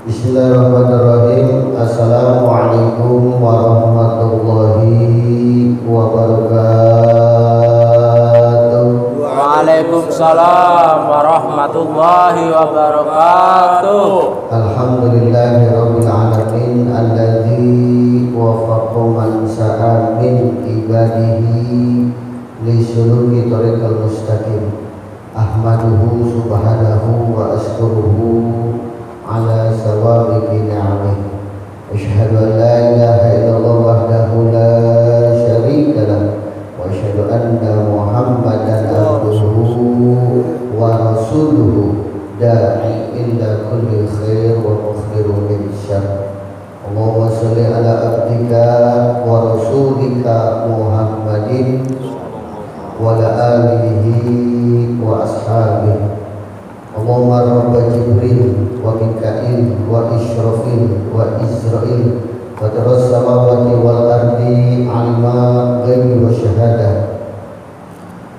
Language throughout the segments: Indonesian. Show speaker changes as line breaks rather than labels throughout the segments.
Bismillahirrahmanirrahim. Assalamualaikum warahmatullahi wabarakatuh.
Waalaikumsalam warahmatullahi wabarakatuh.
Alhamdulillahirabbil alamin alladzi wafaqa man sa'a min ibadihi li suluki thariqal mustaqim. Ahmaduhu subhanahu wa askuruhu ala sawabiqi ni'amih. Asyhadu an la ilaha illallah wahdahu la syarika lah wa asyhadu anna Muhammadan abduhu wa rasuluhu da'i ila kulli khair wa mukhbiru min syarr. Allahumma shalli ala abdika wa rasulika Muhammadin wa ala alihi wa ashabihi. Allahumma rabba Jibril wa Mika'il wa Israfil wa Isra'il wa taras samawati wal ardi alima ghaibi wa syahadah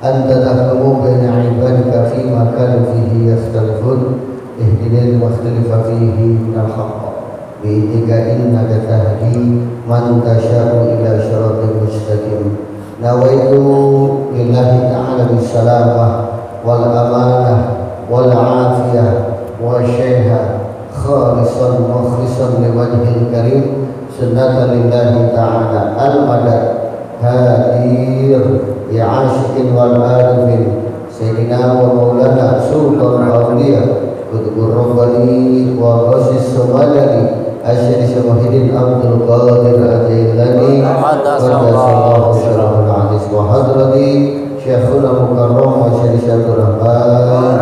anta tahkumu baina ibadika fima kanu fihi yakhtalifun ihdinal mukhtalifa fihi minal haqq bi'idika innaka tahdi man tasha'u ila siratal mustaqim. Nawaitu lillahi ta'ala bisalamah wal amanah wal afiyah wa syaiha khalisan mukhlisan liwajhil karim sunnatan lillahi ta'ala al-madad hadir ya asyikin wal arifin sayyidina wa maulana sultan awliya kutubur rabbani wa ghasis sumadani asyari syamahidin abdul qadir al-jailani qaddasallahu syarahul aziz wa hadrati syekhuna mukarram wa syari syatul rahman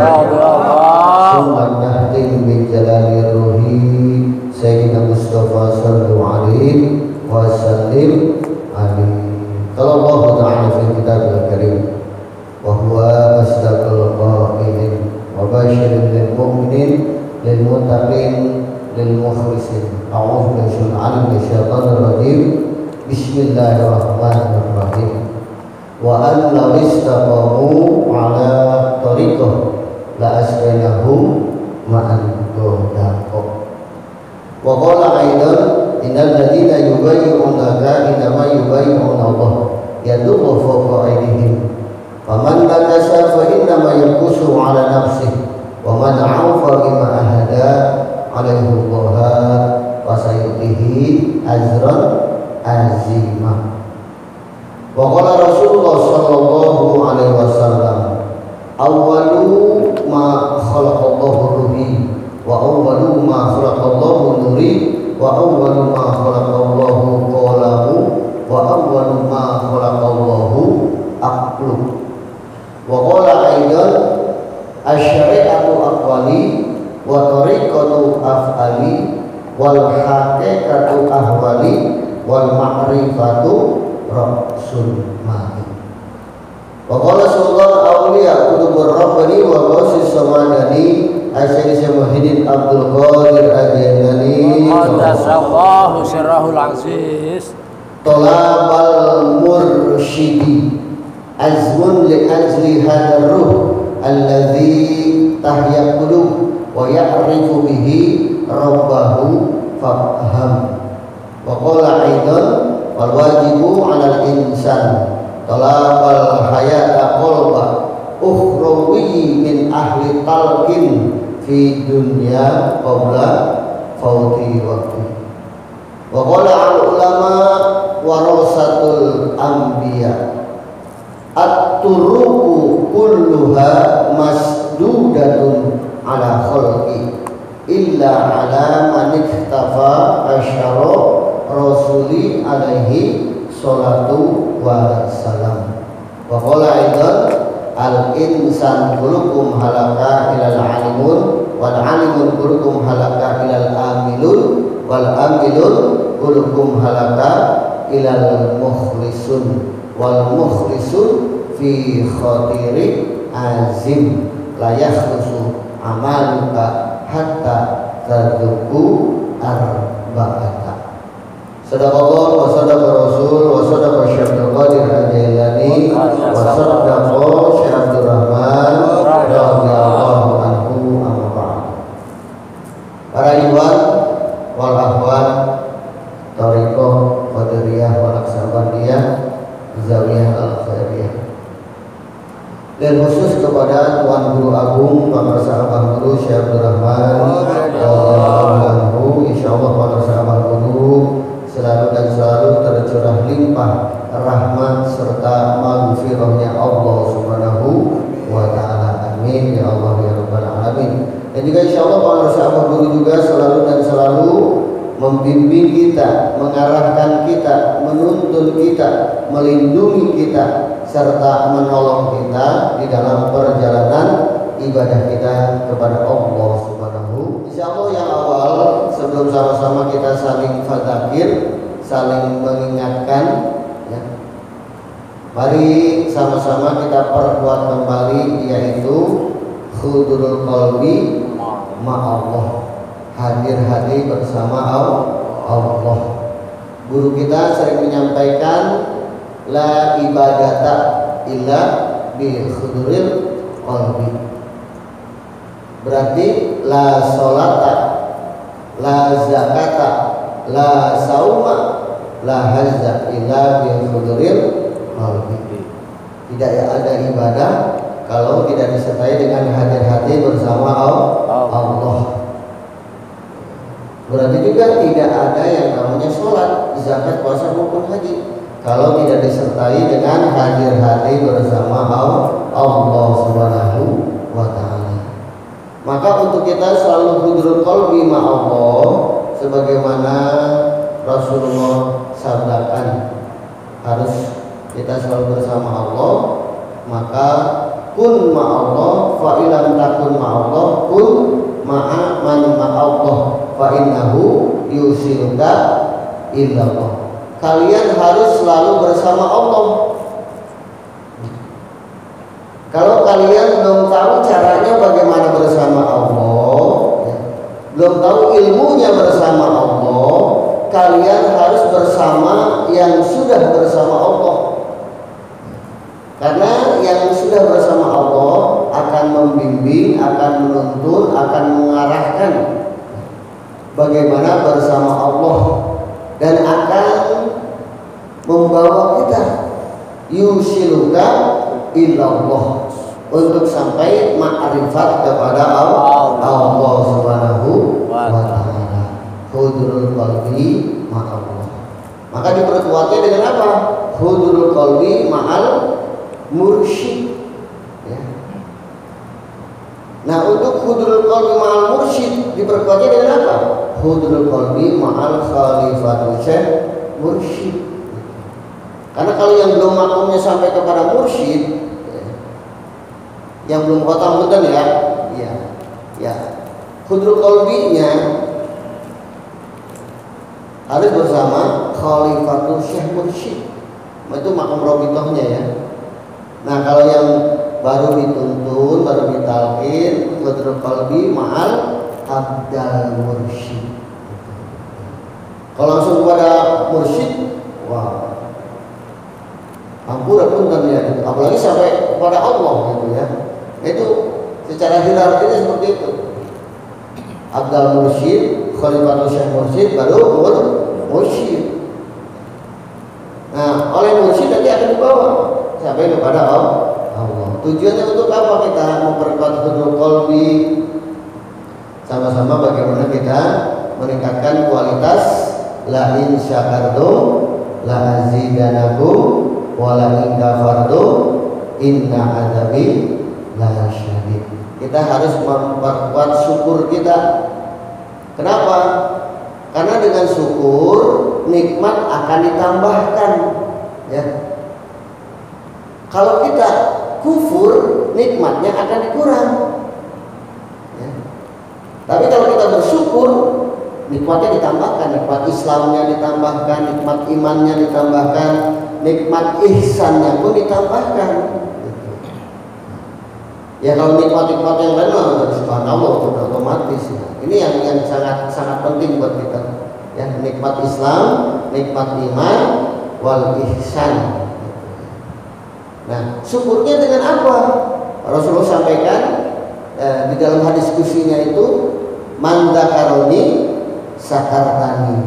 summan nahtin min jalali ruhi sayyidina Mustafa sallu alaihi wa sallim amin. Qala Allah ta'ala fi kitabil karim wa huwa asdaqul qailin wa basyiril lil mu'minin lil muttaqin lil mukhlisin. A'udzu billahi minasyaitonir rajim. Bismillahirrahmanirrahim. Wa an law istaqamu ala tariqah la asqainahum ma'an ghadaqah. Wa qala aidan innal ladina yubayyi'unaka innama yubayyi'una Allah yadullu fawqa aydihim faman nakasa fa innama yankusu ala nafsihi wa man 'afa bima ahada alaihi Allah fa sayutihi ajran azima. Wa qala Rasulullah sallallahu alaihi wasallam awwalu ma khalaqallahu ruhi wa awwalu ma khalaqallahu nuri wa awwalu ma khalaqallahu qalamu wa awwalu ma khalaqallahu aqlu. Wa qala aidan asy-syari'atu aqwali wa tariqatu af'ali wal haqiqatu ahwali wal ma'rifatu Rasul mati. Wa qala sultan awliya kutubur rabbani wa ghasis samadani asyari syamahidin abdul qadir al-jailani
qaddasallahu syarahul aziz.
Talabal mursyidi azmun li ajli hadar ruh alladhi tahya qulub wa ya'rifu bihi rabbahu fafham. Wa qala aidan wal wajibu 'alal insan talabal hayata qalba ukhrawi min ahli talqin fi dunya qabla fauti waqti. Wa qala al ulama warasatul anbiya at-turuqu kulluha masdudatun ala khalqi illa ala man iktafa asyara rasuli alaihi salatu wa salam. Wa qala aidan al insan kulukum halaka ilal alimun wal alimun kulukum halaka ilal amilun wal amilun kulukum halaka ilal mukhlisun wal mukhlisun fi khatiri azim la yakhlusu amaluka hatta tadzuku arba'ata. Sadaqallah wa sadaqa Rasul wa sadaqa Syekh Qadir Al-Jailani wa sadaqa Syekh Abdul Rahman radhiyallahu anhu amma ba'd. para ikhwan wal akhwat Thariqah Qadiriyah wal Aksabandiyah Zawiyah Al-Khairiyah, dan khusus kepada Tuan Guru Agung Pakarsa Abang Guru Syekh Abdul Rahman radhiyallahu, insyaallah Pakarsa Abang Guru selalu dan selalu tercurah limpah rahmat serta maghfirahnya Allah Subhanahu wa taala. Amin ya Allah ya rabbal alamin. Dan juga insyaallah Pakarsa Abang Guru juga selalu dan selalu membimbing kita, mengarahkan kita, menuntun kita, melindungi kita, serta menolong kita di dalam perjalanan ibadah kita kepada Allah Subhanahu. Insyaallah yang awal sebelum sama-sama kita saling fadzakir, saling mengingatkan, ya. Mari sama-sama kita perkuat kembali, yaitu hudurul qalbi ma'allah, hadir-hadir bersama Allah. Guru kita sering menyampaikan la ibadata illa bi huduril qalbi. Berarti la sholata, la zakata, la sauma, la hajja illa bi huduril qalbi. Tidak ada ibadah kalau tidak disertai dengan hadir-hadir bersama Allah. Berarti juga tidak ada yang namanya sholat, zakat, puasa maupun haji kalau tidak disertai dengan hadir-hadir bersama Allah Subhanahu wa taala. Maka untuk kita selalu hudurul qalbi ma Allah, sebagaimana Rasulullah sabdakan, harus kita selalu bersama Allah. Maka kun ma Allah, fa ilam takun ma Allah, kun ma'a man ma Allah, fa innahu yusiruka illallah. Kalian harus selalu bersama Allah. Kalau kalian belum tahu caranya bagaimana bersama Allah, ya, belum tahu ilmunya bersama Allah, kalian harus bersama yang sudah bersama Allah. Karena yang sudah bersama Allah akan membimbing, akan menuntun, akan mengarahkan bagaimana bersama Allah, dan akan membawa kita yusiluka illallah, untuk sampai ma'rifat kepada Allah Subhanahu wa taala. Hudurul qalbi ma'allah. Maka diperkuatnya dengan apa? Hudurul qalbi ma'al mursyid, ya. Nah, untuk hudurul qalbi ma'al mursyid diperkuatnya dengan apa? Hudurul qalbi ma'al khalifatul syekh mursyid. Karena kalau yang belum makomnya sampai kepada mursyid, ya, yang belum khotam betul ya, hudurul qalbinya harus bersama khalifatul syekh mursyid. Itu makom robitohnya, ya. Nah, kalau yang baru dituntun, baru ditalqin, hudurul qalbi ma'al abdal mursyid. Kalau langsung kepada mursyid, wah, ampura pun terlihat, apalagi sampai kepada Allah, gitu ya. Itu secara hierarkinya seperti itu. Abdal mursyid, khalifatul syekh mursyid, baru mursyid. Nah, oleh mursyid nanti akan dibawa sampai kepada Allah. Tujuannya untuk apa kita memperkuat hudurul qalbi? Sama-sama bagaimana kita meningkatkan kualitas la in syakartum la azidanakum wa la in kafartum inna adzabi la syadid. Kita harus memperkuat syukur kita. Kenapa? Karena dengan syukur nikmat akan ditambahkan, ya. Kalau kita kufur, nikmatnya akan dikurang, ya. Tapi kalau kita bersyukur, nikmatnya ditambahkan, nikmat Islamnya ditambahkan, nikmat imannya ditambahkan, nikmat ihsannya pun ditambahkan. Ya, kalau nikmat-nikmat yang lain, subhanallah, sudah otomatis. Ini yang sangat penting buat kita. Ya, nikmat Islam, nikmat iman, wal ihsan. Nah, syukurnya dengan apa? Rasulullah sampaikan di dalam hadis kusinya itu, Man dzakaroni sakartani.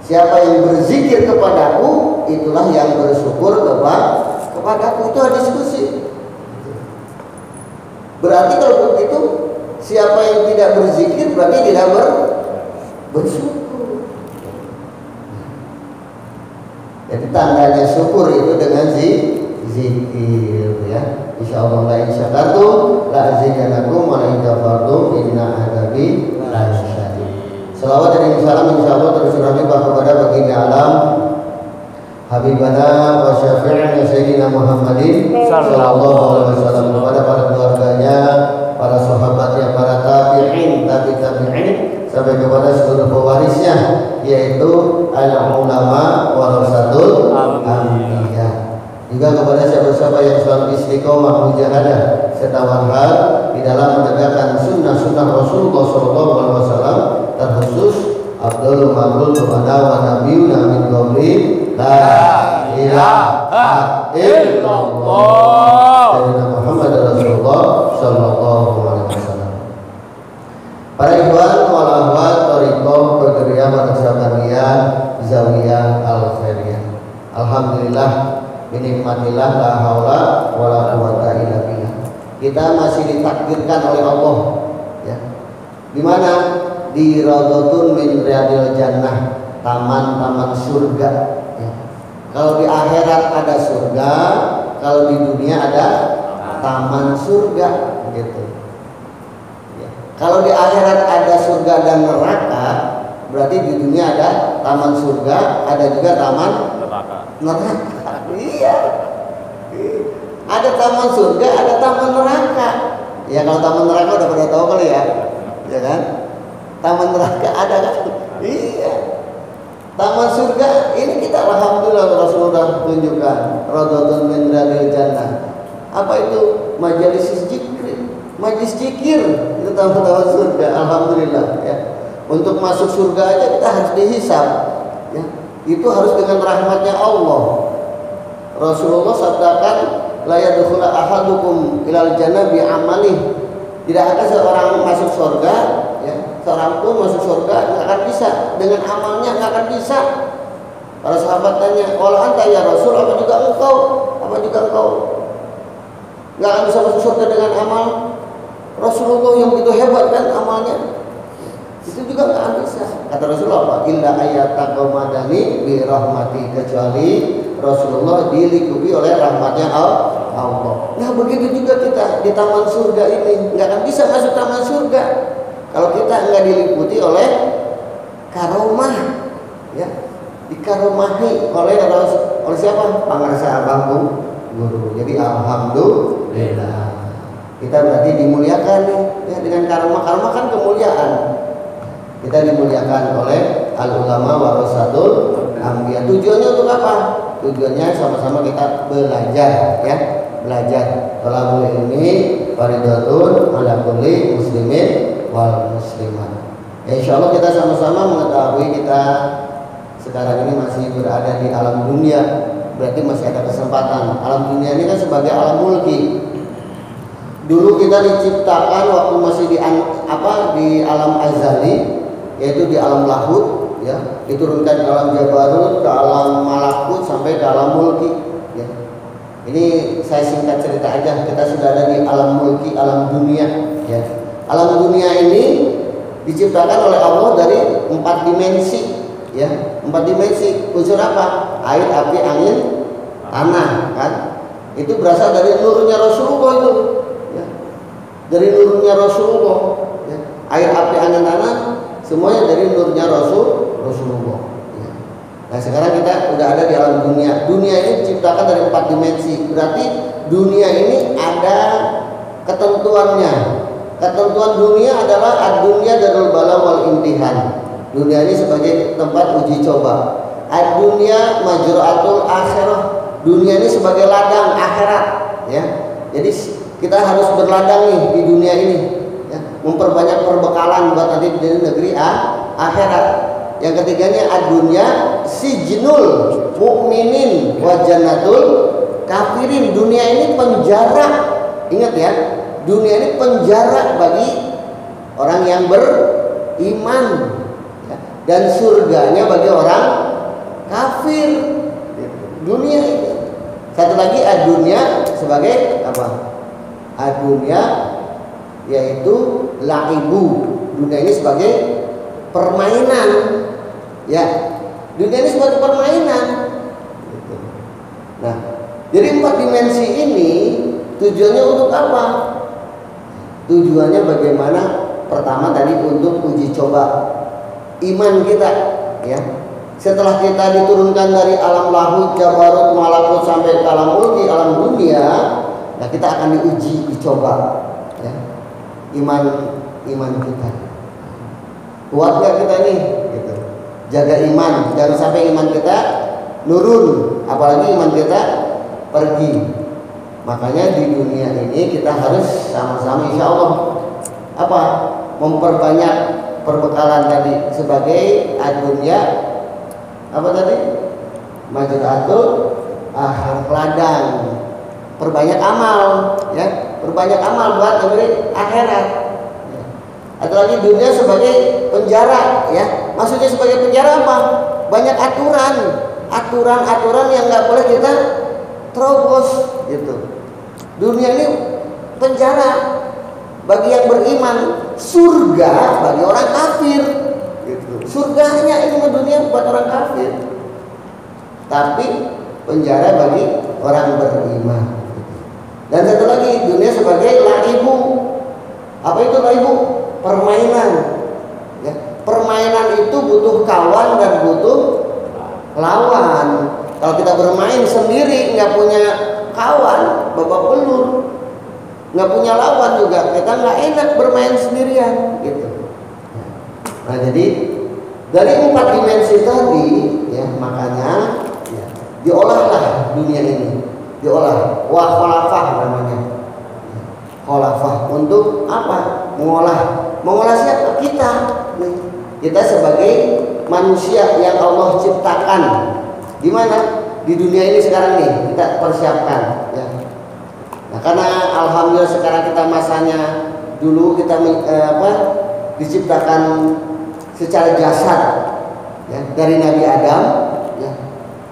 Siapa yang berzikir kepadaku, itulah yang bersyukur kepadaku. Itu hadis qudsi. Berarti kalau begitu, siapa yang tidak berzikir berarti tidak bersyukur. Jadi tandanya syukur itu dengan zikir ya. Insyaallah la in syakartum la azidanakum wa la in kafartum inna adzabi lasyadid. Selawat dan salam insyaallah tercurahkan kepada baginda alam Habibana wa syafi'ina Sayyidina Muhammadin sallallahu alaihi wasallam, kepada para keluarganya, para sahabatnya, para tabi'in sampai kepada seluruh pewarisnya, yaitu al-ulama warasatul anbiya. Juga kepada siapa-siapa yang selalu istiqomah mujahadah serta wahad di dalam menegakkan sunnah-sunnah Rasulullah sallallahu alaihi wasallam, terkhusus Abdul Maqdul kepada wa nabiyuna min qabli la ilaha illallah Sayyidina Muhammad Rasulullah sallallahu alaihi wasallam. Para ikhwan wal akhwat thariqah qadariyah wa tasabaniyah zawiyah al-khairiyah. Alhamdulillah binikmatillah la haula wala quwata illa billah. Kita masih ditakdirkan oleh Allah ya. Di mana? Di raudhatun min riyadil jannah, taman-taman surga ya. Kalau di akhirat ada surga, kalau di dunia ada taman surga gitu ya. Kalau di akhirat ada surga dan neraka, berarti di dunia ada taman surga, ada juga taman neraka. Iya. Ada taman surga, ada taman neraka. Ya kalau taman neraka udah pada tahu kali ya. Ya kan? Taman neraka ada kan? Iya. Taman surga ini kita alhamdulillah Rasulullah tunjukkan. Raudhatun min riyadil jannah. Apa itu? Majelis zikir. Majelis zikir itu taman surga. Alhamdulillah ya. Untuk masuk surga aja kita harus dihisab. Ya. Itu harus dengan rahmatnya Allah. Rasulullah sabdakan la yadkhulu ahadukum ilal jannah bi amalih. Tidak akan seorang masuk surga ya, seorang pun masuk surga enggak akan bisa dengan amalnya, enggak akan bisa. Para sahabat tanya, "Wala anta ya Rasul, apa juga engkau? Apa juga engkau?" Enggak akan bisa masuk surga dengan amal. Rasulullah yang begitu hebat kan amalnya. Itu juga enggak akan bisa. Kata Rasulullah apa? Illa ayyataqamadani bi rahmati, kecuali Rasulullah dilingkupi oleh rahmatnya Allah. Nah begitu juga kita di taman surga ini nggak akan bisa masuk taman surga kalau kita nggak diliputi oleh karomah, ya, dikaromahi oleh siapa? Pangarsa Abangku Guru. Jadi alhamdulillah kita berarti dimuliakan ya dengan karomah. Karomah kan kemuliaan. Kita dimuliakan oleh al-ulama warasatul anbiya. Tujuannya untuk apa? Tujuannya sama-sama kita belajar ya, belajar. Thalabul ilmi fardhatun ala kulli muslimin wal muslimat. Ya, insyaallah kita sama-sama mengetahui kita sekarang ini masih berada di alam dunia. Berarti masih ada kesempatan. Alam dunia ini kan sebagai alam mulki. Dulu kita diciptakan waktu masih di alam azali, yaitu di alam lahut. Ya, diturunkan ke alam jabarut, ke alam malakut sampai ke alam mulki. Ya. Ini saya singkat cerita aja. Kita sudah ada di alam mulki, alam dunia. Ya. Alam dunia ini diciptakan oleh Allah dari 4 dimensi. Ya, 4 dimensi. Unsur apa? Air, api, angin, tanah. Kan? Itu berasal dari nurnya Rasulullah itu. Ya. Dari nurnya Rasulullah. Ya. Air, api, angin, tanah. Semuanya dari nurnya Rasulullah. Ya. Nah sekarang kita udah ada di alam dunia. Dunia ini diciptakan dari 4 dimensi. Berarti dunia ini ada ketentuannya. Ketentuan dunia adalah ad-dunya darul bala wal imtihan. Dunia ini sebagai tempat uji coba. Ad-dunya majra'atul akhirah. Dunia ini sebagai ladang akhirat. Ya. Jadi kita harus berladang nih di dunia ini. Memperbanyak perbekalan buat nanti di negeri akhirat. Yang ketiganya ad-dunya sijnul mukminin wa jannatul kafirin. Dunia ini penjara. Ingat ya, dunia ini penjara bagi orang yang beriman, ya. Dan surganya bagi orang kafir. Dunia ini. Satu lagi ad-dunya sebagai apa? Ad-dunya yaitu la'ibu. Dunia ini sebagai permainan, ya. Dunia ini sebagai permainan. Nah, jadi 4 dimensi ini tujuannya untuk apa? Tujuannya bagaimana? Pertama tadi untuk uji coba iman kita, ya. Setelah kita diturunkan dari alam lahut, jabarut, malakut sampai ke alam mulki, alam dunia, nah kita akan diuji, dicoba, ya. Iman kita. Kuat gak kita nih? Gitu. Jaga iman, jangan sampai iman kita nurun, apalagi iman kita pergi. Makanya di dunia ini kita harus sama-sama insya Allah apa? Memperbanyak perbekalan tadi sebagai dunia apa tadi? Majratul ladang. Perbanyak amal, ya. Perbanyak amal buat negeri akhirat. Atau lagi dunia sebagai penjara, ya. Maksudnya sebagai penjara apa? Banyak aturan yang nggak boleh kita terobos, gitu. Dunia ini penjara bagi yang beriman, surga bagi orang kafir, gitu. Surganya ini dunia buat orang kafir, tapi penjara bagi orang beriman. Dan satu lagi, dunia sebagai laibu. Apa itu laibu? Permainan, ya. Permainan itu butuh kawan dan butuh lawan. Kalau kita bermain sendiri nggak punya kawan, babak belur, nggak punya lawan juga, kita nggak enak bermain sendirian, gitu. Nah, jadi dari 4 dimensi tadi, ya, makanya ya, diolahlah dunia ini, diolah, wa khalafah namanya, khalafah untuk apa? Mengolah siapa? Kita sebagai manusia yang Allah ciptakan. Gimana? Di dunia ini sekarang nih kita persiapkan, ya. Nah, karena alhamdulillah sekarang kita masanya, dulu kita diciptakan secara jasad, ya, dari Nabi Adam, ya.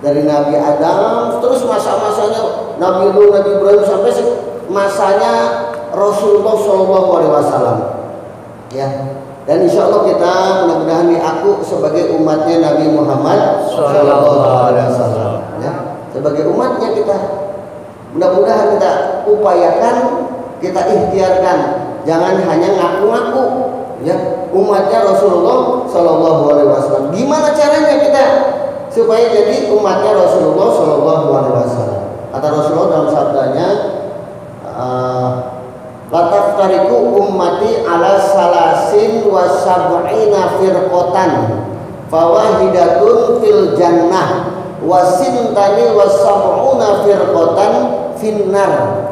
Dari Nabi Adam terus masa-masanya Nabi Nuh, Nabi Ibrahim sampai masanya Rasulullah SAW, ya. Dan insya Allah kita mudah-mudahan diaku sebagai umatnya Nabi Muhammad SAW, ya. Sebagai umatnya kita, mudah-mudahan kita upayakan, kita ikhtiarkan, jangan hanya ngaku-ngaku, ya, umatnya Rasulullah SAW. Gimana caranya kita supaya jadi umatnya Rasulullah SAW? Kata Rasulullah dalam sabdanya, lataftariku ummati ala salasin wa sab'ina firqatan fawahidatun fil jannah wa sintani wa sab'una firqatan finnar.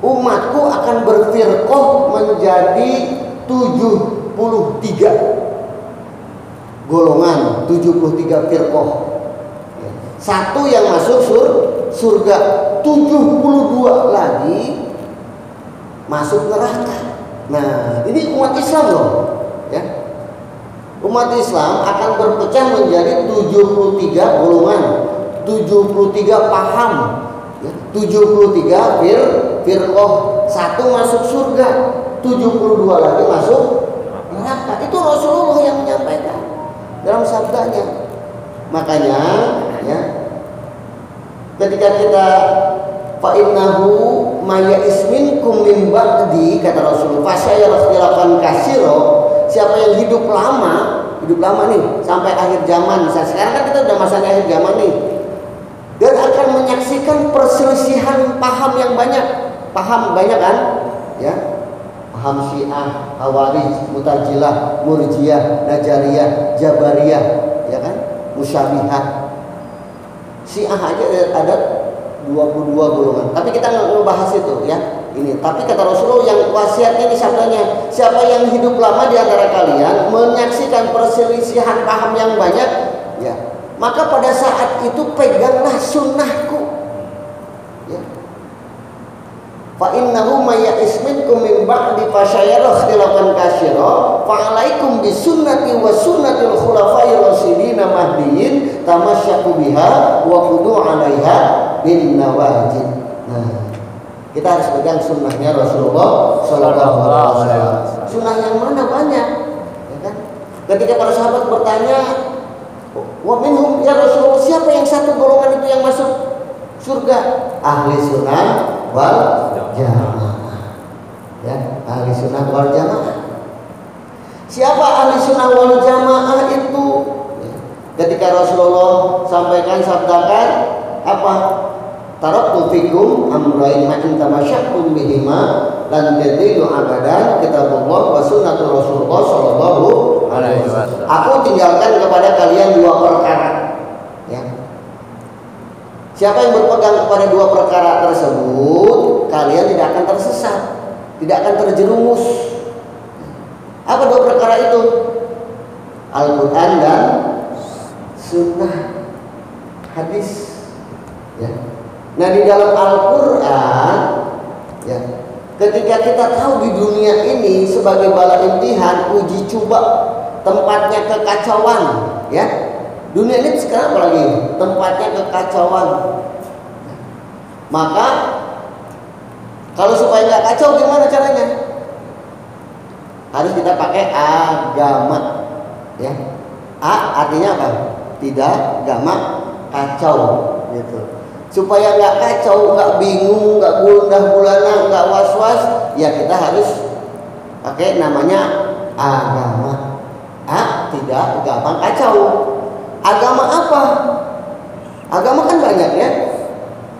Umatku akan berfirqah menjadi 73 golongan, 73 firqah. Satu yang masuk surga, 72 lagi masuk neraka. Nah, ini umat Islam loh, ya. Umat Islam akan berpecah menjadi 73 golongan, 73 paham, ya. 73 firqah. Satu masuk surga, 72 lagi masuk neraka. Itu Rasulullah yang menyampaikan dalam sabdanya. Makanya, ya, ketika kita fa'innahu maya isminkum min ba'di, kata Rasulullah, fasyayara ikhtilafan katsira. Siapa yang hidup lama nih sampai akhir zaman. Misalnya sekarang kan kita udah masanya akhir zaman nih, dan akan menyaksikan perselisihan paham yang banyak. Paham banyak kan, ya. Paham Syiah, Khawarij, Mu'tazilah, Murji'ah, Najariyah, Jabariyah, ya kan, Musyabihah. Syiah aja ada 22 golongan. Tapi kita nggak ngebahas itu, ya. Ini. Tapi kata Rasulullah yang wasiatnya ini sabdanya, siapa yang hidup lama di antara kalian menyaksikan perselisihan paham yang banyak, ya, maka pada saat itu peganglah sunnahku, ya. Fa innahu may ya'is minkum min ba'di fasyayara ikhtilafan katsira fa 'alaikum bi sunnati wa sunnatil khulafa'ir rasyidin mahdiyyin tamassaku biha wa qudu 'alaiha bin nawajid. Nah, kita harus pegang sunnahnya Rasulullah sallallahu alaihi wasallam. Sunnah yang mana banyak, ya kan? Ketika para sahabat bertanya, "Wa minhum ya Rasulullah, siapa yang satu golongan itu yang masuk surga?" Ahli sunnah wal jamaah. Ya, ahli sunnah wal jamaah. Siapa ahli sunnah wal jamaah itu? Ketika Rasulullah sampaikan sabdakan apa? Taraktu fikum amrayn ma in tamasyaktum bihima lan tadilu abadan kitabullah wa sunnatul Rasulullah sallallahu alaihi wasallam. Aku tinggalkan kepada kalian dua perkara. Ya. Siapa yang berpegang kepada dua perkara tersebut, kalian tidak akan tersesat, tidak akan terjerumus. Apa dua perkara itu? Al-Quran dan Sunnah, hadis. Ya. Nah, di dalam Al-Quran, ya, ketika kita tahu di dunia ini sebagai bala imtihan, uji coba, tempatnya kekacauan, ya. Dunia ini sekarang apalagi tempatnya kekacauan. Maka kalau supaya nggak kacau gimana caranya? Harus kita pakai agama, ya. A artinya apa? Tidak gamak kacau, gitu. Supaya nggak kacau, nggak bingung, nggak gundah gulana, nggak was-was, ya kita harus pakai namanya agama. A tidak gampang kacau. Agama apa? Agama kan banyak, ya.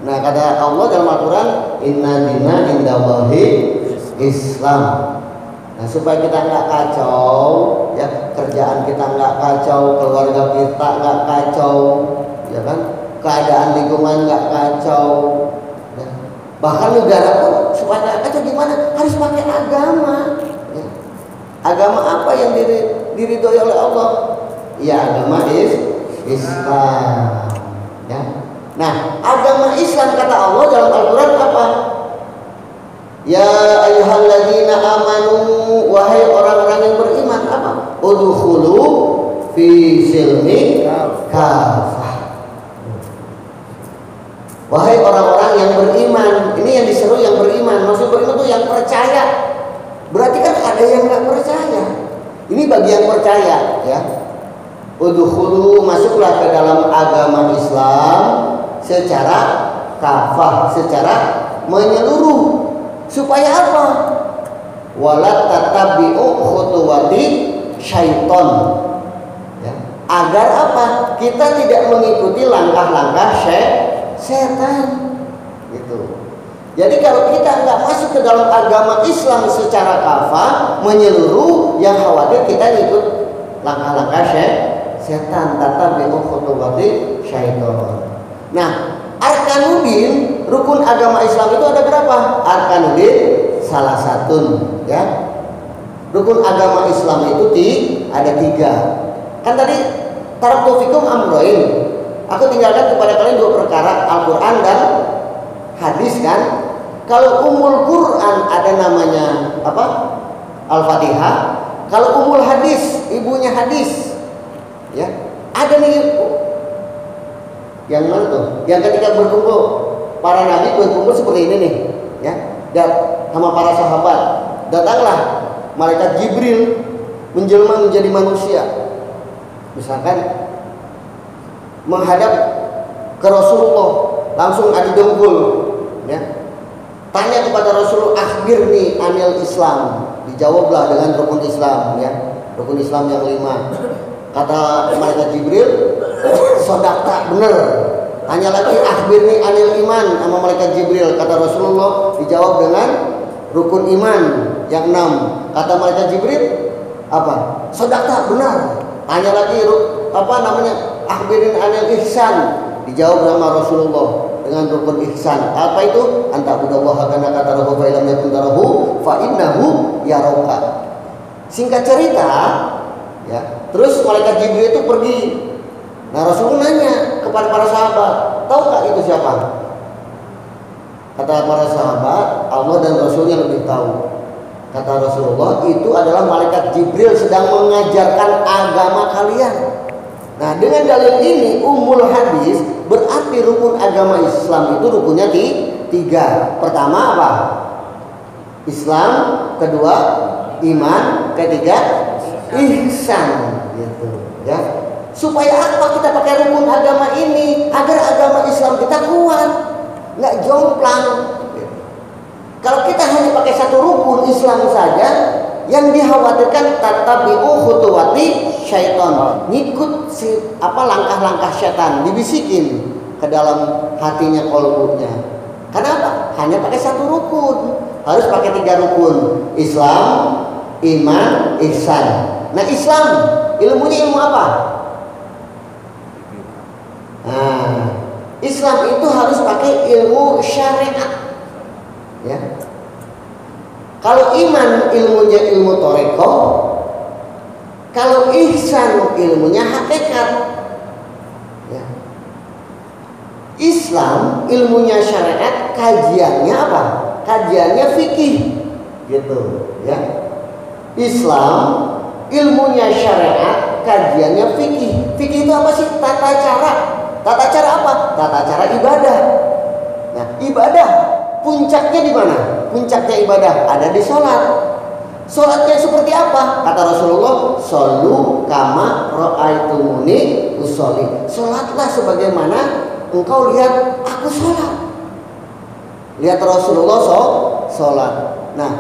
Nah, kata Allah dalam Al-Quran, Inna dina indallahi Islam. Nah, supaya kita nggak kacau, ya, kerjaan kita nggak kacau, keluarga kita nggak kacau, ya kan, keadaan lingkungan nggak kacau, ya. Bahkan negara pun supaya nggak kacau gimana? Harus pakai agama. Ya. Agama apa yang diridhoi oleh Allah? Ya, agama Islam. Ya. Nah, agama Islam kata Allah dalam Al-Quran apa? Ya ayyuhalladzina amanu, wahai orang-orang yang beriman, apa? Udkhulu fi silmi kafah. Wahai orang-orang yang beriman, ini yang diseru yang beriman. Maksud beriman itu yang percaya. Berarti kan ada yang nggak percaya. Ini bagi yang percaya, ya. Udkhulu, masuklah ke dalam agama Islam secara kafah, secara menyeluruh. Supaya apa? Wala tatabi'u khutuwati syaiton. Ya. Agar apa? Kita tidak mengikuti langkah-langkah setan. Gitu. Jadi kalau kita nggak masuk ke dalam agama Islam secara kafah, menyeluruh, yang khawatir kita ikut langkah-langkah setan. Tatabi'u khutuwati syaiton. Nah, Arkanuddin, rukun agama Islam itu ada berapa? Arkanuddin salah satu, ya. Rukun agama Islam itu ada 3. Kan tadi taraktu fikum amroin. Aku tinggalkan kepada kalian dua perkara, Al-Quran dan hadis, kan. Kalau umul Quran ada namanya apa? Al-Fatihah. Kalau umul hadis, ibunya hadis, ya. Ada nih. Yang mana tuh? Yang ketika berkumpul para nabi berkumpul seperti ini nih, ya. Dan sama para sahabat, datanglah malaikat Jibril menjelma menjadi manusia. Misalkan menghadap ke Rasulullah, langsung adu dengkul, ya. Tanya kepada Rasulullah, akhbirni anil Islam. Dijawablah dengan rukun Islam, ya. Rukun Islam yang 5. Kata malaikat Jibril, sodakta, bener. Tanya lagi, akhbirni anil iman, sama malaikat Jibril. Kata Rasulullah, dijawab dengan rukun iman yang 6. Kata malaikat Jibril, apa? Sodakta, benar. Tanya lagi, apa namanya? Akhbirni anil ihsan. Dijawab sama Rasulullah dengan rukun ihsan. Apa itu? Anta'budallaha ka'annaka tarahu fa illam yakun tarahu fa innahu yaraka. Singkat cerita, ya. Terus malaikat Jibril itu pergi. Nah, Rasulullah nanya kepada para sahabat, tahu nggak itu siapa? Kata para sahabat, Allah dan Rasulnya lebih tahu. Kata Rasulullah, itu adalah malaikat Jibril sedang mengajarkan agama kalian. Nah, dengan dalil ini umul hadis berarti rukun agama Islam itu rukunnya tiga. Pertama apa? Islam, kedua iman, ketiga ihsan, gitu ya. Supaya apa kita pakai rukun agama ini? Agar agama Islam kita kuat, nggak jomplang. Kalau kita hanya pakai satu rukun Islam saja, yang dikhawatirkan tatabi'u khutuwati syaitan, ngikut langkah-langkah syaitan, dibisikin ke dalam hatinya, kolbunya. Kenapa? Hanya pakai satu rukun, harus pakai 3 rukun: Islam, iman, ihsan. Nah, Islam ilmunya ilmu apa? Nah, Islam itu harus pakai ilmu syariat. Ya. Kalau iman ilmunya ilmu toreko, kalau ihsan ilmunya hakikat. Ya. Islam ilmunya syariat, kajiannya apa? Kajiannya fikih, gitu. Ya. Islam ilmunya syariat, kajiannya fikih. Fikih itu apa sih? Tata cara. Tata cara apa? Tata cara ibadah. Nah, ibadah puncaknya di mana? Puncaknya ibadah ada di sholat. Sholatnya seperti apa? Kata Rasulullah, "Shollu kama ra'aitumuni usolli." Sholatlah sebagaimana engkau lihat aku sholat. Lihat Rasulullah sholat. Nah,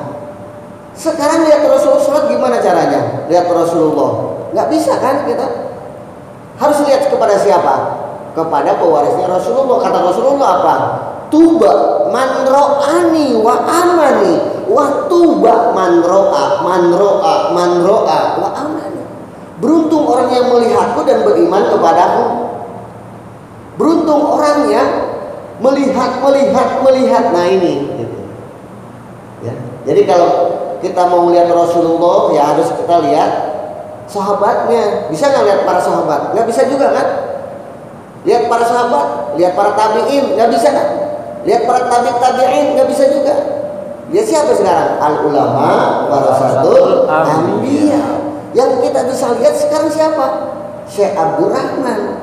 sekarang lihat Rasulullah sholat gimana caranya? Lihat Rasulullah, nggak bisa kan kita? Harus lihat kepada siapa? Kepada pewarisnya Rasulullah. Kata Rasulullah apa? Tuba man ro'ani wa amani wa tuba man ro'a wa amani. Beruntung orang yang melihatku dan beriman kepadaku. Beruntung orang yang melihat. Nah ini gitu. Ya. Jadi kalau kita mau lihat Rasulullah, ya harus kita lihat sahabatnya. Bisa nggak lihat para sahabat? Nggak bisa juga kan? Lihat para sahabat, lihat para tabi'in, nggak bisa kan? Lihat para tabi'in, nggak bisa juga. Lihat siapa sekarang? Al ulama warasatul anbiya. Yang kita bisa lihat sekarang siapa? Syekh Abdurrahman,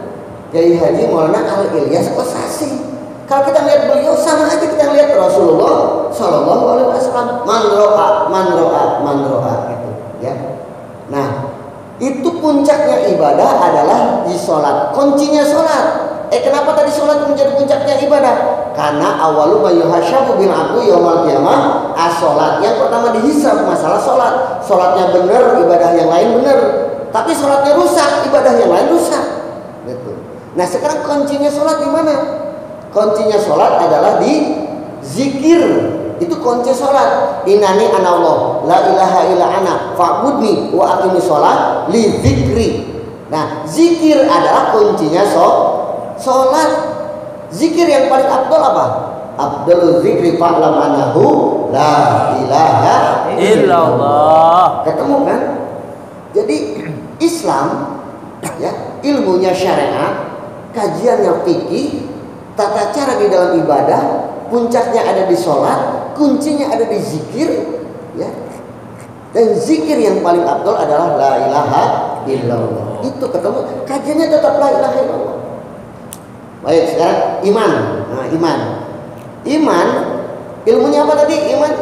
Kiai Haji Maulana Al Ilyas Qasasi. Kalau kita lihat beliau, sama aja kita lihat Rasulullah Shallallahu Alaihi Wasallam. Man ro'a gitu ya. Nah, itu puncaknya ibadah adalah di sholat. Kuncinya sholat. Kenapa tadi sholat menjadi puncaknya ibadah? Karena awalu mayuhasyabu bil abdu yaumal qiyamah as-sholat. Yang pertama dihisab masalah sholat. Sholatnya benar, ibadah yang lain benar. Tapi sholatnya rusak, ibadah yang lain rusak. Gitu. Nah, sekarang kuncinya sholat di mana? Kuncinya sholat adalah di zikir. Itu kunci sholat. Inani anallah, la ilaha illa ana, fa'budni wa aqimi sholat li zikri. Nah, zikir adalah kuncinya sholat. Zikir yang paling afdal apa? Afdalul zikri fa'lam annahu la ilaha illallah. Ketemu kan? Jadi Islam ya, ilmunya syariat, kajiannya fikih, tata cara di dalam ibadah, puncaknya ada di sholat, kuncinya ada di zikir ya. Dan zikir yang paling afdal adalah la ilaha illallah. Itu ketemu, kajiannya tetap la ilaha illallah. Baik, sekarang iman. Nah, iman ilmunya apa tadi? Iman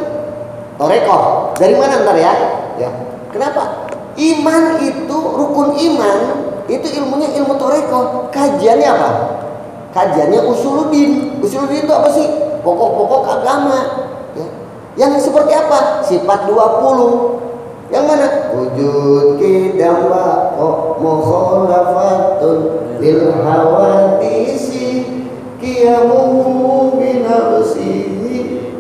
toreko. Dari mana ntar ya? Ya. Kenapa? Iman itu, rukun iman itu ilmunya ilmu toreko. Kajiannya apa? Kajiannya usuluddin. Usuluddin itu apa sih? Pokok-pokok agama ya. Yang seperti apa? Sifat 20. Yang mana? Wujud kidam wa mukhalafatun lil hawadisi qiyamu bi nafsihi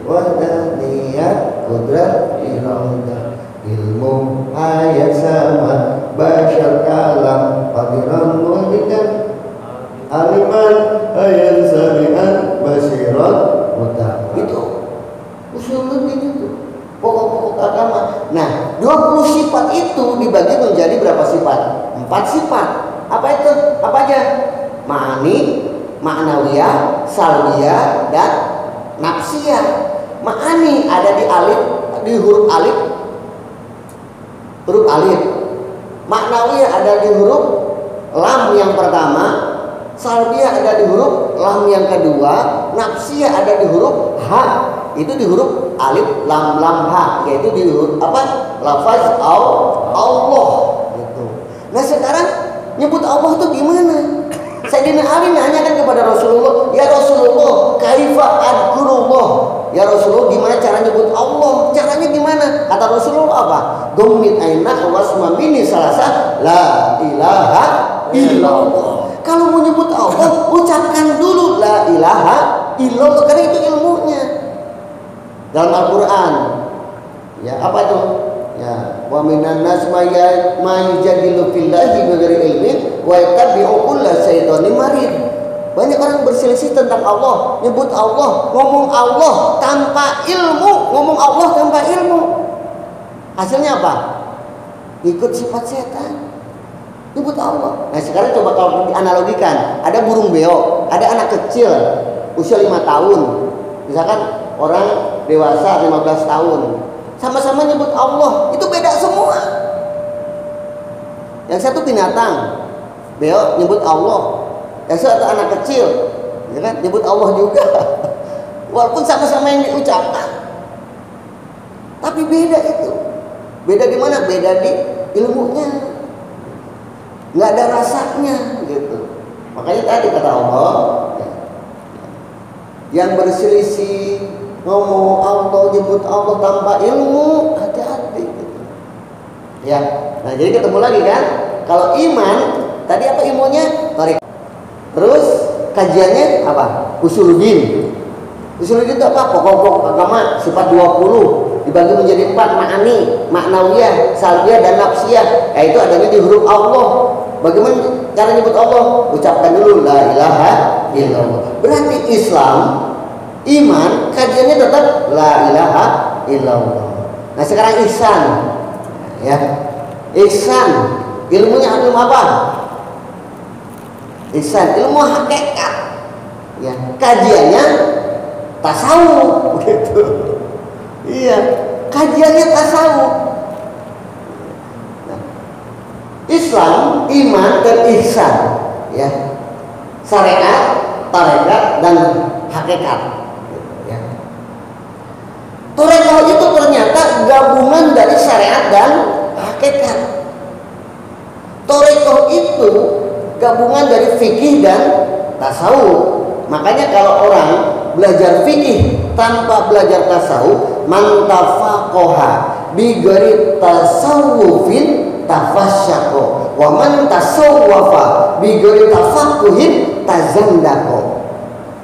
wa daniyat qudrat irada ilmu ayat sama bashar kalam qadiran mulikan aliman ayat sami'an basiran muta. Itu usuluddin itu pokok-pokok agama. Nah, 20 sifat itu dibagi menjadi berapa sifat? 4 sifat. Apa itu? Apa aja? Ma'ani, ma'nawiyah, salbiyah, dan nafsiyah. Ma'ani ada di alif, di huruf alif, maknawiyah ada di huruf lam yang pertama, salbiyah ada di huruf lam yang kedua, nafsiyah ada di huruf ha, itu di huruf alif lam ha, yaitu di huruf apa? Lafaz Allah gitu. Nah sekarang nyebut Allah tuh gimana? Sayyidina Ali nanyakan kepada Rasulullah, ya Rasulullah, kaifa adkurullah? Ya Rasulullah, gimana cara nyebut Allah? Caranya gimana? Kata Rasulullah apa? Gummit ainak wasma mini salasa la ilaha illallah. Kalau mau nyebut Allah, ucapkan dulu la ilaha illallah, karena itu ilmunya. Dalam Al-Qur'an. Ya, apa itu? Ya, wa minan nas may yujadilu fillahi bighairi ilmin wa yattabi'u kulla syaitonin marid. Banyak orang berselisih tentang Allah, nyebut Allah, ngomong Allah tanpa ilmu, ngomong Allah tanpa ilmu. Hasilnya apa? Ikut sifat setan. Nyebut Allah. Nah, sekarang coba kalau dianalogikan, ada burung beo, ada anak kecil usia 5 tahun. Misalkan orang dewasa 15 tahun. Sama-sama nyebut Allah, itu beda semua. Yang satu binatang, beo nyebut Allah. Yang satu anak kecil, ya kan, nyebut Allah juga. Walaupun sama-sama yang diucapkan, tapi beda itu. Beda di mana? Beda di ilmunya. Nggak ada rasanya, gitu. Makanya tadi kata Allah, yang berselisih ngomong Allah, nyebut Allah tanpa ilmu, hati-hati gitu. Ya, nah jadi ketemu lagi kan. Kalau iman tadi apa ilmunya? Tarik. Terus kajiannya apa? Usuluddin. Usuluddin itu apa? Pokok-pokok agama sifat 20 dibagi menjadi 4 ma'ani, maknawiyah, salbiyah dan nafsiyah. Yaitu adanya di huruf Allah. Bagaimana cara nyebut Allah? Ucapkan dulu la ilaha illallah. Berarti Islam, iman, kajiannya tetap la ilaha illallah. Nah sekarang ihsan, ya, ihsan, ilmunya ilmu apa? Ihsan, ilmu hakikat, ya, kajiannya tasawuf, gitu. Iya, kajiannya tasawuf. Nah, Islam, iman dan ihsan, ya, syariat, tarekat dan hakikat. Tarekat itu ternyata gabungan dari syariat dan hakikat. Tarekat itu gabungan dari fikih dan tasawuf. Makanya kalau orang belajar fikih tanpa belajar tasawuf, man tafaqaha bi ghairi tasawufin tafasyaqo wa man tasawwafa bi ghairi tafaqquhin tazandaqo.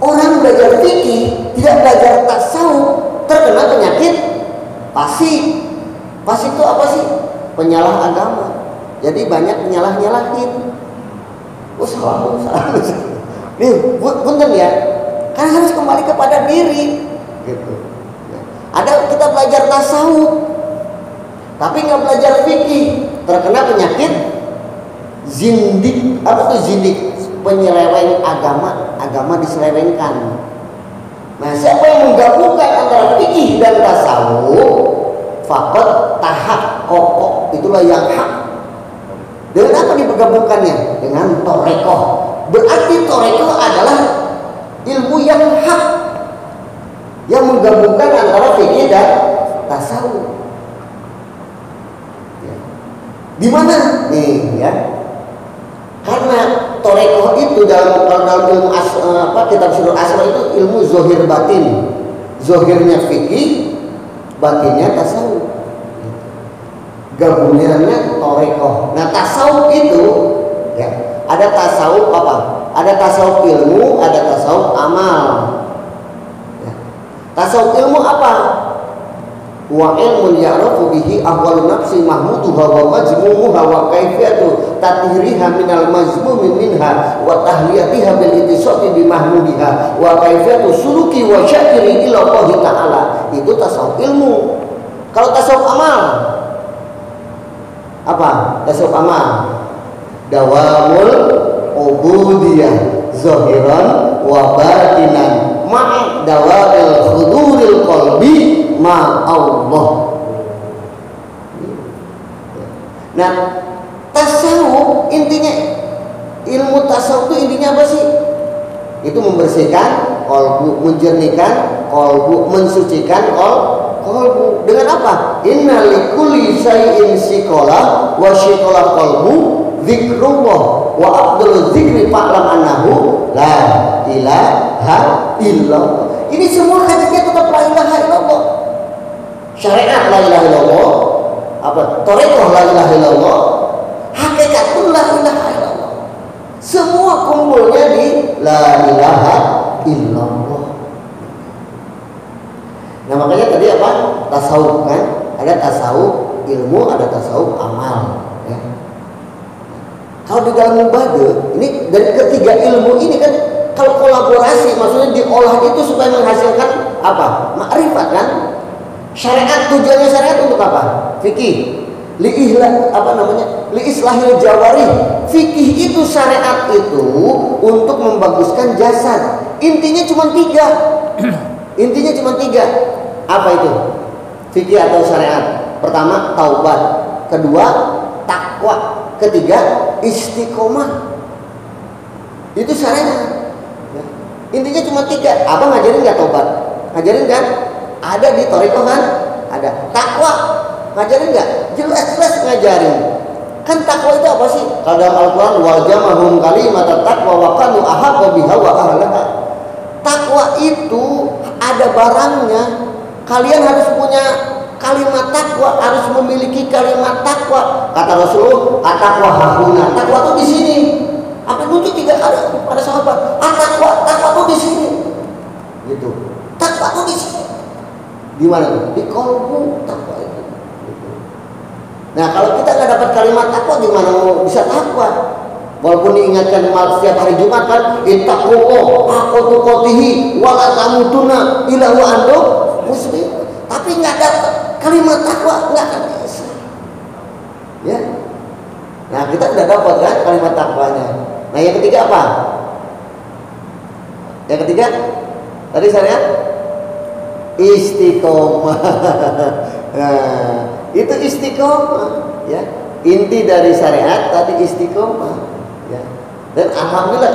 Orang belajar fikih tidak belajar tasawuf terkena penyakit pasif. Pasif itu apa sih? Penyalah agama. Jadi banyak nyalah-nyalahin. Oh salah. Nih, punten ya. Kan harus kembali kepada diri, gitu. Ada kita belajar tasawuf, tapi nggak belajar fikih, terkena penyakit zindik. Apa tuh zindik? Penyeleweng agama, agama diselewengkan. Nah, siapa yang menggabungkan antara fikih dan tasawuf, faqad tahaq kokok, itulah yang hak. Dengan apa digabungkannya? Dengan torekoh. Berarti torekoh adalah ilmu yang hak, yang menggabungkan antara fikih dan tasawuf. Ya. Di mana? Nih, ya. Karena torekoh itu dalam ilmu kitab Sirul Asma itu ilmu zohir batin. Zohirnya fikih, batinnya tasawuf. Gabungannya torekoh. Nah tasawuf itu, ya, ada tasawuf apa? Ada tasawuf ilmu, ada tasawuf amal. Ya. Tasawuf ilmu apa? Wa ilmun ya'rafu bihi ahwalu nafsi mahmuduha wa majmumuha wa kaifiyatu tathiriha minal mazmumi minha wa tahliyatiha bil ittisati bi mahmudiha wa kaifiyatu suluki wa syakiri ila Allah ta'ala. Itu tasawuf ilmu. Kalau tasawuf amal apa? Tasawuf amal dawamul ubudiyah zahiran wa batinan ma'a dawa'il huduril qalbi ma Allah. Nah, tasawuf intinya, ilmu tasawuf itu intinya apa sih? Itu membersihkan qalbu, menjernihkan qalbu, mensucikan qalbu. Dengan apa? Inna likulli syai'in siqala wa siqala qalbu dzikrullah wa afdalul dzikri fa'lam annahu la ilaha illallah. Ini semua hadisnya tetap la ilaha illallah. Syariat la ilaha illallah, apa? Thariqah la ilaha illallah, hakikatul la ilaha illallah. Semua kumpulnya di la ilaha illallah. Nah, makanya tadi apa? Tasawuf kan? Ada tasawuf ilmu, ada tasawuf amal, ya. Kalau di dalam mubade, ini dari ketiga ilmu ini kan kalau kolaborasi, maksudnya diolah itu supaya menghasilkan apa? Makrifat kan? Syariat, tujuannya syariat untuk apa? Fikih. Liislahil jawarih. Fikih itu, syariat itu untuk membaguskan jasad. Intinya cuma 3. Intinya cuma 3. Apa itu? Fikih atau syariat. Pertama, taubat. Kedua, takwa. Ketiga, istiqomah. Itu syariat. Intinya cuma 3. Abang ngajarin nggak taubat? Ngajarin kan? Ada di thariqah kan? Ada. Takwa ngajarin nggak? Jelas-jelas ngajarin. Kan takwa itu apa sih? Kalau dalam Al-Quran, wajamahum kalimat taqwa wa kanu ahabba biha wa ahlaha. Takwa itu ada barangnya. Kalian harus punya kalimat takwa, harus memiliki kalimat takwa. Kata Rasulullah, at-taqwa hahuna. Takwa itu di sini. Apa lucu 3 kali pada sahabat? Takwa itu di sini. Gitu. Takwa itu di sini. Di mana tuh? Di qalbu takwa itu. Gitu. Nah, kalau kita nggak dapat kalimat takwa, gimana mau bisa takwa? Walaupun diingatkan setiap hari Jumat kan, ittaqullah haqqa tuqatih wa la tamutunna illa wa antum muslimun. Tapi nggak dapat kalimat takwa, nggak akan bisa. Ya. Nah, kita udah dapat kan kalimat takwanya. Nah, yang ketiga apa? Yang ketiga tadi syariat istiqomah. Nah, itu istiqomah, ya. Inti dari syariat tadi istiqomah, ya. Dan alhamdulillah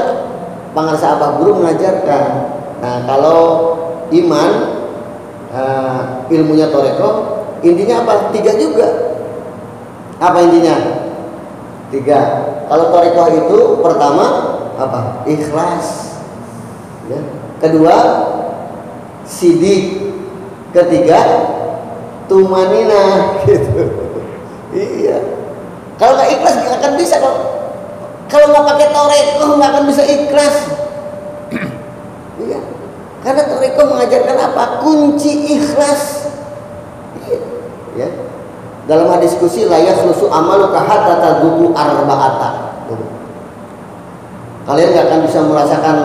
pengarsa Abah Guru mengajarkan. Nah, kalau iman, ilmunya thariqah, intinya apa? 3 juga. Apa intinya? 3. Kalau thariqah itu pertama apa? Ikhlas, ya. Kedua, sidik. Ketiga, tumanina, gitu. Iya. Kalau nggak ikhlas nggak akan bisa. Kalau nggak pakai thariqah nggak akan bisa ikhlas. Iya. Karena thariqah mengajarkan apa? Kunci ikhlas. Iya. Ya. Dalam hadis qudsi la yakhlusu amaluka hatta tadzuqu arba'ata. Kalian nggak akan bisa merasakan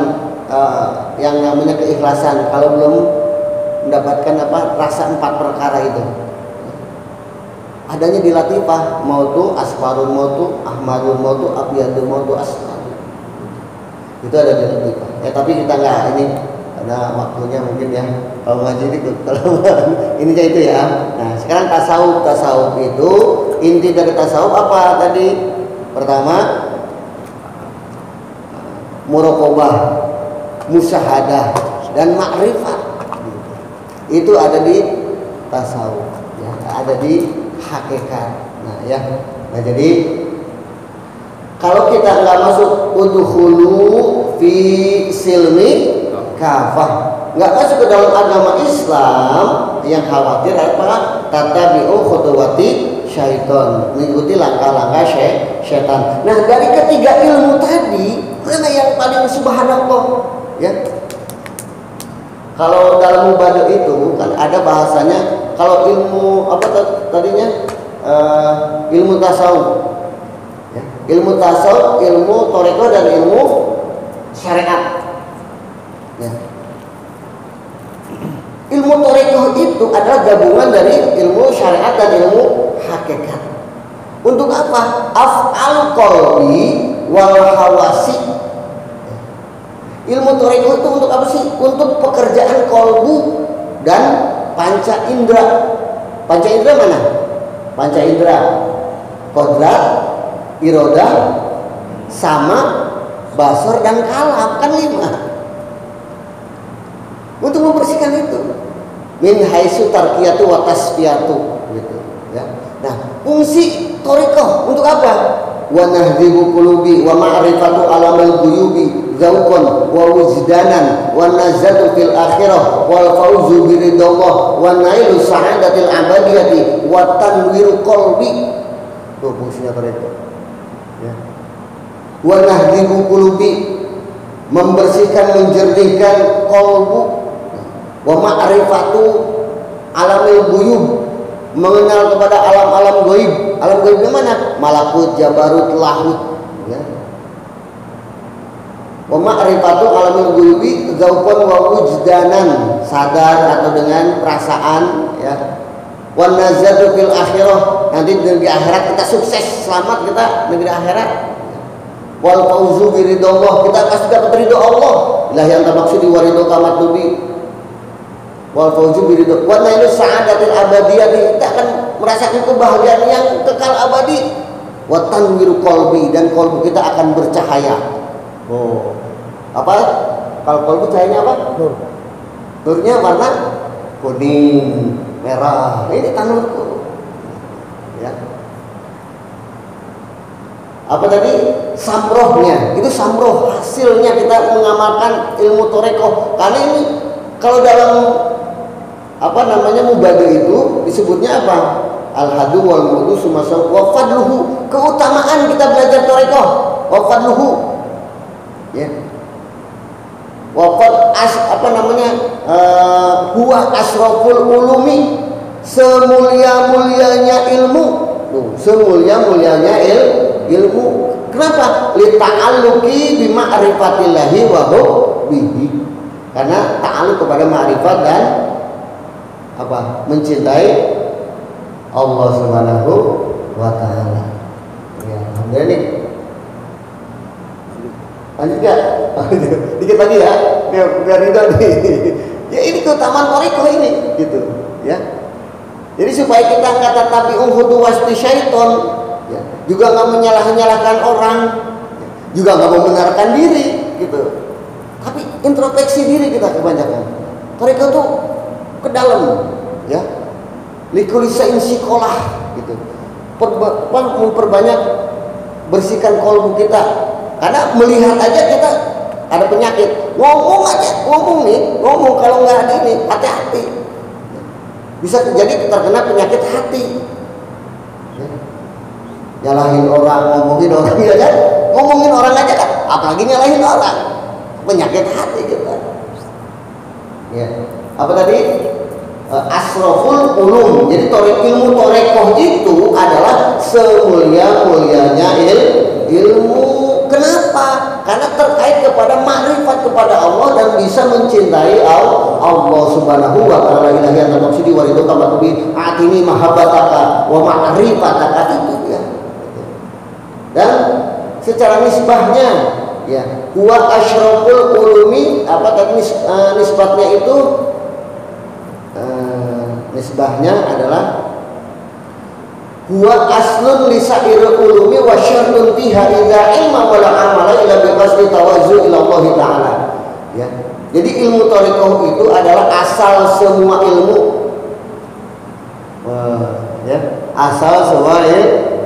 yang namanya keikhlasan kalau belum mendapatkan apa? Rasa 4 perkara itu. Adanya di latifah, mautu, asfarul mautu, ahmarul mautu, abyadul mautu, asfarul. Itu ada di latifah. Ya, tapi kita nggak, ini ada waktunya mungkin ya. Kalau ngaji ini, kalau ini aja itu ya. Nah, sekarang tasawuf itu inti dari tasawuf apa tadi? Pertama, muraqabah, musyahadah, dan makrifat. Itu ada di tasawuf, ya, ada di hakikat. Nah, ya. Nah, jadi kalau kita nggak masuk udkhulu fi silmi kafah, nggak masuk ke dalam agama Islam, yang khawatir apa? Tatabi'u khutuwati syaitan, mengikuti langkah-langkah syaitan. Nah, dari ketiga ilmu tadi, mana yang paling subhanallah, ya? Kalau dalam mubada itu kan ada bahasanya, kalau ilmu apa tadinya ilmu tasawuf, ya. Ilmu tasawuf, ilmu thariqah, dan ilmu syariat, ya. Ilmu thariqah itu adalah gabungan dari ilmu syariat dan ilmu hakikat. Untuk apa? Af'al qalbi wal hawasi. Ilmu toriko itu untuk apa sih? Untuk pekerjaan kolbu dan panca indera. Panca indera mana? Panca indera kodrat, irodah, sama, basor dan kalam, kan 5. Untuk membersihkan itu. Min haitsu tarqiyatu wa tasfiyatu gitu ya. Nah, fungsi toriko untuk apa? Wa nahdhibu qulubi wa ma'rifatu alamal ghuyubi zauqan wa wujdanan wa nazatu fil akhirah wal fauzu biridallah wa nailu sa'adatil abadiyati wa tanwiru qalbi. Itu fungsinya toriko ya. Wa nahdhibu qulubi, membersihkan, menjernihkan qalbu. Wa ma'rifatu alamil ghuyub, mengenal kepada alam-alam gaib. Alam gaib di mana? Malakut, jabarut, lahut ya. Wa ma'rifatu alamil ghuyubi zauqan wa wujdanan, sadar atau dengan perasaan ya. Wa nazatu fil akhirah, nanti di negeri akhirat kita sukses, selamat kita negeri akhirat. Wal fauzu biridallah, kita pasti dapat ridho Allah. Ilahi anta maksudi wa ridho kamatlubi. Wal fauzu biridho wa nailu sa'adatil abadiyah, kita akan merasakan kebahagiaan yang kekal abadi. Wa tanwiru qalbi, dan qalbu kita akan bercahaya. Oh. Apa? Kalau qalbu cahayanya apa? Nur. Nurnya warna kuning, merah. Ini tanurku. Ya. Apa tadi? Samrohnya. Itu samroh, hasilnya kita mengamalkan ilmu toreko. Karena ini kalau dalam mubada itu disebutnya apa? Al-hadu wal mudu sumasal wa fadluhu, keutamaan kita belajar toreko. Wa fadluhu ya. Wa huwa asraful ulumi, semulia-mulianya ilmu. Semulia-mulianya ilmu. Kenapa? Li ta'alluqi bi ma'rifatillahi wa bihi. Karena ta'alluq kepada ma'rifat dan apa? Mencintai Allah Subhanahu wa taala. Ya, alhamdulillah nih. Lanjut enggak? Dikit lagi ya. Biar ridho nih. Ya ini keutamaan toriko ini gitu, ya. Jadi supaya kita enggak tatabi'u khutuwati syaiton, ya. Juga enggak menyalahkan orang, juga enggak membenarkan diri gitu. Tapi introspeksi diri kita kebanyakan. Toriko tuh ke dalam ya, likulisain sekolah gitu, memperbanyak, bersihkan kolbu kita. Karena melihat aja kita ada penyakit, ngomong kalau nggak ada ini, hati-hati, bisa jadi terkena penyakit hati ya. Nyalahin orang, ngomongin orang aja, kan, apalagi nyalahin orang, penyakit hati kita ya. Apa tadi? Asraful ulum. Jadi ilmu torekoh itu adalah semulia-mulianya ilmu. Kenapa? Karena terkait kepada makrifat kepada Allah dan bisa mencintai Allah Subhanahu wa taala. Ilahi anta maksudi wa ridho kama tubi atini mahabbataka wa ma'rifataka, itu ya. Dan secara nisbahnya ya, huwa asyraful ulumi, apa tadi nisbatnya itu? Nisbahnya adalah huwa aslun li sa'iril ulumi wa syartun fiha idza ilma wa la amala illa bi qasdi tawazzu ila Allah taala ya. Jadi ilmu thariqah itu adalah asal semua ilmu ya, asal semua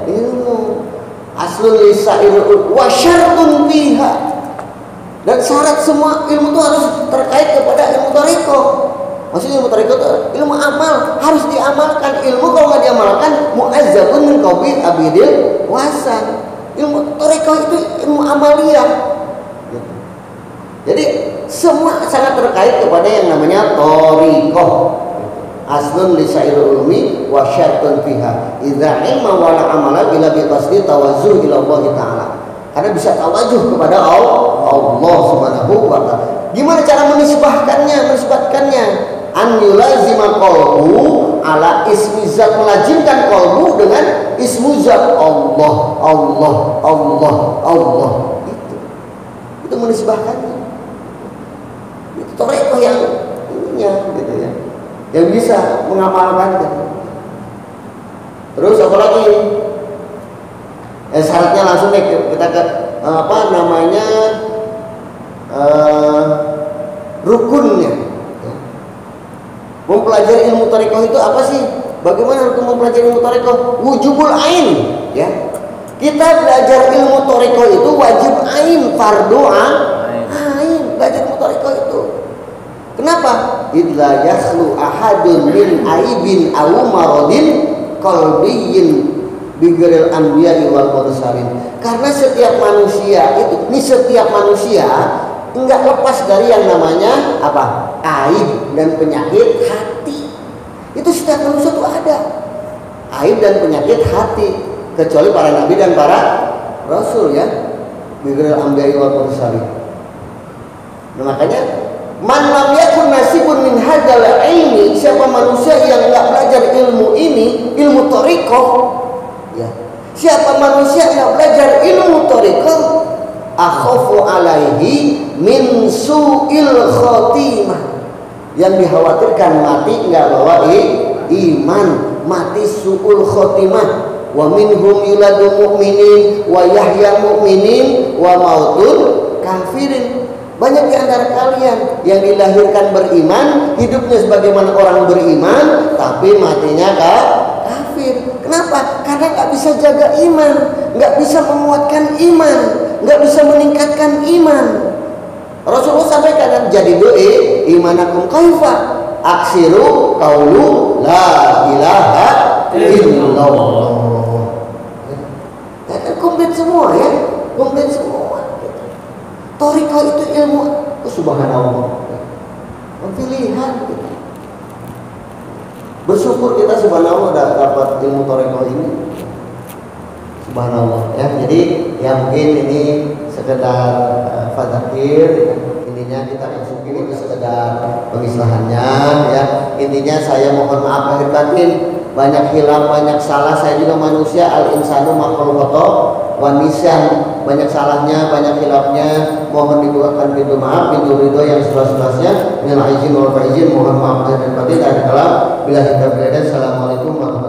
ilmu, aslun li sa'iril wa syartun fiha, dan syarat semua ilmu itu harus terkait kepada ilmu thariqah. Maksudnya ilmu thariqah itu ilmu amal, harus diamalkan. Ilmu kalau nggak diamalkan mu'azzabun min qabil abidil wasan. Ilmu thariqah itu ilmu amaliyah. Jadi semua sangat terkait kepada yang namanya thariqah. Aslun li sa'iril ulumi wa syartun fiha idza ilma wa la amala ila bi qasdi tawazzuh ila Allah taala. Karena bisa tawajuh kepada Allah Subhanahu wa taala. Gimana cara menisbatkannya? An yulazima qalbu ala ismi zat, melazimkan qalbu dengan ismu zat Allah. Itu menisbahkannya Itu toreko yang ininya gitu ya, yang bisa mengamalkan. Terus apa lagi? Syaratnya langsung deh kita ke rukunnya. Mempelajari ilmu tarekoh itu apa sih? Bagaimana untuk mempelajari ilmu tarekoh? Wujubul ain, ya. Kita belajar ilmu tarekoh itu wajib ain, fardu ain. Belajar ilmu tarekoh itu. Kenapa? Idza yakhlu ahadun min aibin aw maradin qalbiyyin bighairil anbiya'i wal mursalin. Karena setiap manusia enggak lepas dari yang namanya apa? Aib dan penyakit hati. Itu setiap manusia itu ada. Aib dan penyakit hati, kecuali para nabi dan para rasul ya. Bighairil anbiya'i wal mursalin. Nah, makanya man lam yakun nasibun min hadzal ilmi, siapa manusia yang enggak belajar ilmu ini, ilmu thariqah ya. Siapa manusia yang belajar ilmu thariqah, akhafu alaihi min su'il khotimah, yang dikhawatirkan mati enggak bawa iman, mati su'ul khotimah. Wa minhum yuladu mu'minin wa yahya mu'minin wa mautun kafirin. Banyak di antara kalian yang dilahirkan beriman, hidupnya sebagaimana orang beriman, tapi matinya kafir. Kenapa? Karena nggak bisa jaga iman, nggak bisa menguatkan iman, nggak bisa meningkatkan iman. Rasulullah sampaikan, jadi doa imanakum kaifa aksiru qaulu la ilaha illallah. Komplit semua ya, komplit semua. Thariqah itu ilmu subhanallah, pilihan kita. Bersyukur kita subhanallah dapat ilmu thariqah ini, subhanallah ya. Jadi yang mungkin ini sekedar fadzakir, intinya kita masuk ini sekedar pengislahannya ya. Intinya saya mohon maaf lahir batin, banyak hilang, banyak salah. Saya juga manusia, al insanu makhluk wa nisyan, banyak salahnya, banyak hilafnya. Mohon dibukakan pintu maaf, pintu ridho yang seluas-luasnya. Minal aizin wal faizin, mohon maaf lahir dan batin. Dari kalam bila kita berada. Assalamualaikum warahmatullahi wabarakatuh.